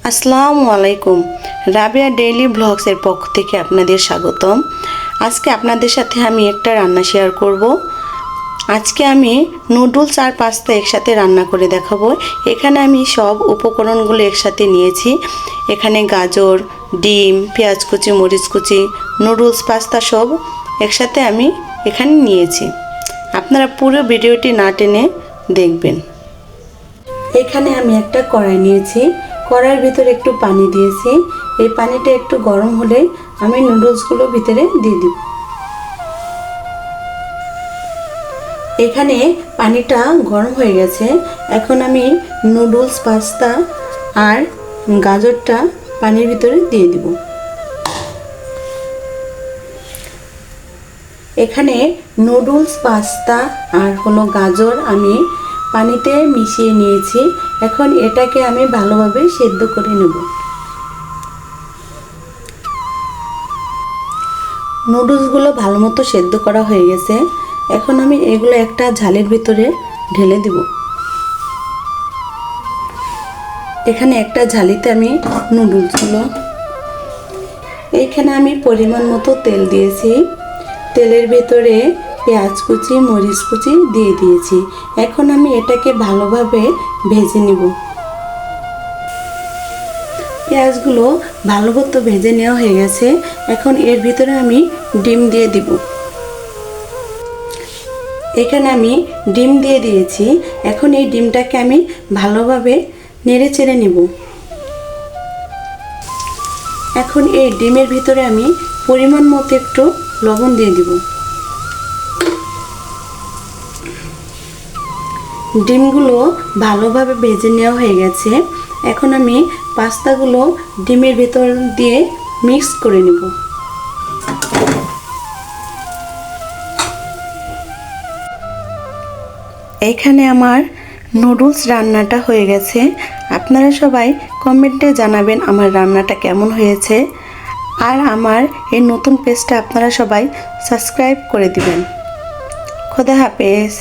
আসসালামু আলাইকুম। রাবিয়া ডেইলি ব্লগসের পক্ষ থেকে আপনাদের স্বাগতম। আজকে আপনাদের সাথে আমি একটা রান্না শেয়ার করব। আজকে আমি নুডলস আর পাস্তা একসাথে রান্না করে দেখাবো। এখানে আমি সব উপকরণগুলো একসাথে নিয়েছি। এখানে গাজর, ডিম, পেঁয়াজ কুচি, মরিচ কুচি, নুডলস, পাস্তা সব একসাথে আমি এখানে নিয়েছি। আপনারা পুরো ভিডিওটি না টেনে দেখবেন। এখানে আমি একটা কড়াই নিয়েছি। কড়াইয়ের ভিতরে একটু পানি দিয়েছি। এই পানিটা একটু গরম হলে আমি নুডলসগুলো ভিতরে দিয়ে দিব। এখানে পানিটা গরম হয়ে গেছে। এখন আমি নুডলস, পাস্তা আর গাজরটা পানির ভিতরে দিয়ে দিব। এখানে নুডলস, পাস্তা আর গাজর আমি পানিতে মিশিয়ে নিয়েছি। এখন এটাকে আমি ভালোভাবে সেদ্ধ করে নেব। নুডলসগুলো ভালো মতো সেদ্ধ করা হয়ে গেছে। এখন আমি এগুলো একটা ঝালের ভিতরে ঢেলে দেব। এখানে একটা ঝালিতে আমি নুডলসগুলো, এইখানে আমি পরিমাণ মতো তেল দিয়েছি। তেলের ভেতরে পেঁয়াজ কুচি, মরিচ কুচি দিয়ে দিয়েছি। এখন আমি এটাকে ভালোভাবে ভেজে নেব। পেঁয়াজগুলো ভালো মতো ভেজে নেওয়া হয়ে গেছে। এখন এর ভিতরে আমি ডিম দিয়ে দিব। এখানে আমি ডিম দিয়ে দিয়েছি। এখন এই ডিমটাকে আমি ভালোভাবে নেড়ে চেড়ে নেব। এখন এই ডিমের ভিতরে আমি পরিমাণ মতো একটু লবণ দিয়ে দিব। ডিমগুলো ভালোভাবে ভেজে নেওয়া হয়ে গেছে। এখন আমি পাস্তাগুলো ডিমের ভেতর দিয়ে মিক্স করে নেব। এখানে আমার নুডলস রান্নাটা হয়ে গেছে। আপনারা সবাই কমেন্টে জানাবেন আমার রান্নাটা কেমন হয়েছে। আর আমার এই নতুন পেজটা আপনারা সবাই সাবস্ক্রাইব করে দিবেন। খোদা হাফেজ।